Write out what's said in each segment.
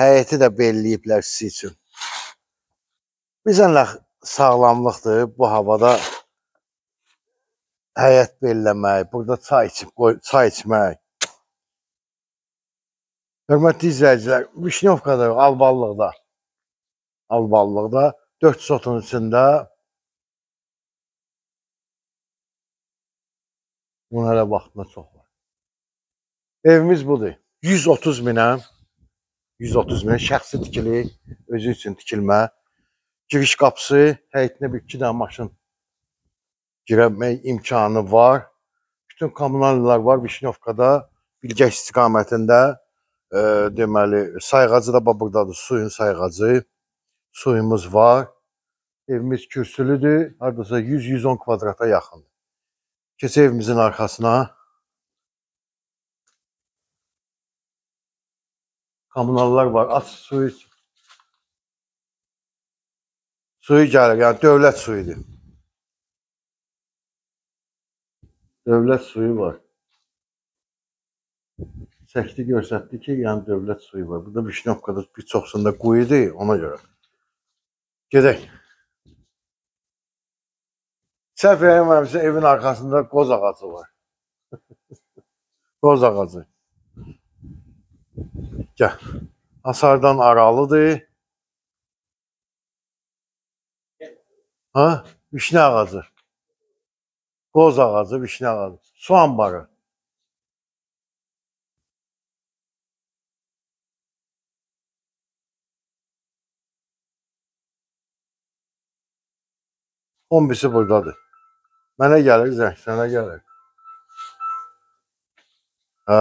həyəti də belləyiblər siz üçün. Bizənlə sağlamlıqdır bu havada həyət belləmək, burada çay içmək. Hörmətli izləyicilər, Vişnyovkada, Alballıqda 4 sotun içində bunun hələ vaxtına çox var. Evimiz budur. 130 minə şəxsi tikili, özü üçün tikilmə. Giriş qapısı, həyətinə bir 2 dənə maşın girmək imkanı var. Bütün kommunallar var Vişnyovkada, Bilgəç istiqamətində. Deməli, sayğacı da buradadır, suyun sayğacı. Suyumuz var. Evimiz kürsülüdür. Hardasa 100-110 kvadrata yaxındır. Keçək evimizin arxasına. Kommunallar var. Aç suyu. Suyu gəlir, yəni dövlət suyudur. Dövlət suyu var. Çəkdi, göstərdi ki, yəni dövlət suyu var. Burada Vişnyovkada bir çoxsunda quyudur, ona görə. Gedək. Səhv eləməmişsə evin arxasında qoz ağacı var. Qoz ağacı. Gəl. Hasardan aralıdır. Ha? Vişne ağacı. Qoz ağacı, vişne ağacı. Su ambarı. Kombisi buradadır. Mənə gəlir zəng, sənə gəlir. Hə.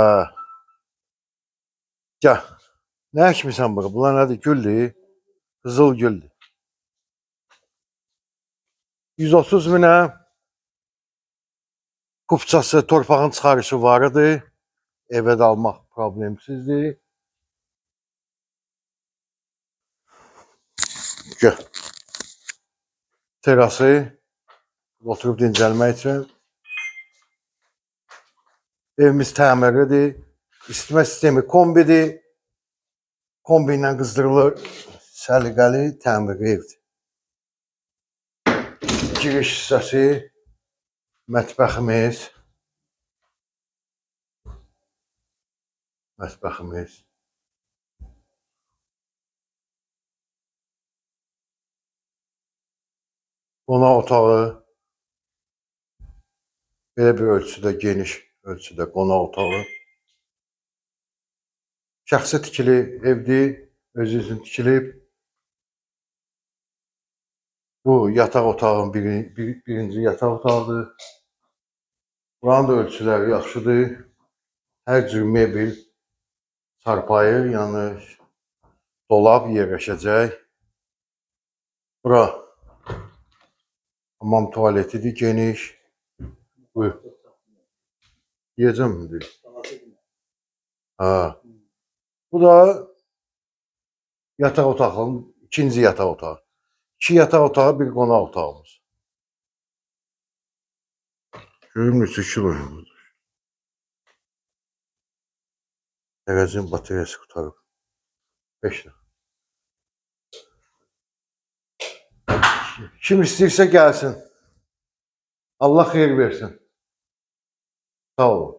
Gəl. Nə əkmisən bura? Bunlar nədir? Güldür. Qızıl güldür. 130 minə kupçası, torpağın çıxarışı var idi. Evə də almaq problemsizdir. Gəl. Terası oturub dincəlmək üçün. Evimiz təmirlidir. İstimə sistemi kombidir. Kombi ilə qızdırılır. Səliqəli, təmirli evdir. Giriş hissəsi, mətbəximiz. Qonaq otağı. Belə bir ölçüdə, geniş ölçüdə qonaq otağı. Şəxsi tikili evdir, özü üçün tikilib. Bu yataq otağın birinci yataq otağıdır. Buranın da ölçüləri yaxşıdır. Hər cür mebel, çarpayı, yəni dolab yerləşəcək. Bura hamam tualetidir, geniş. Buyur. Yiyəcəm mi deyil? Ha. Bu da yataq otağının ikinci yataq otağı. 2 yataq otağı, bir qonaq otağımız. Görüm neçə kilodur. Dəvəzin bataryası qutarıb. 5 lira. Kim istəyirsə gəlsin. Allah xeyir versin. Sağ olun.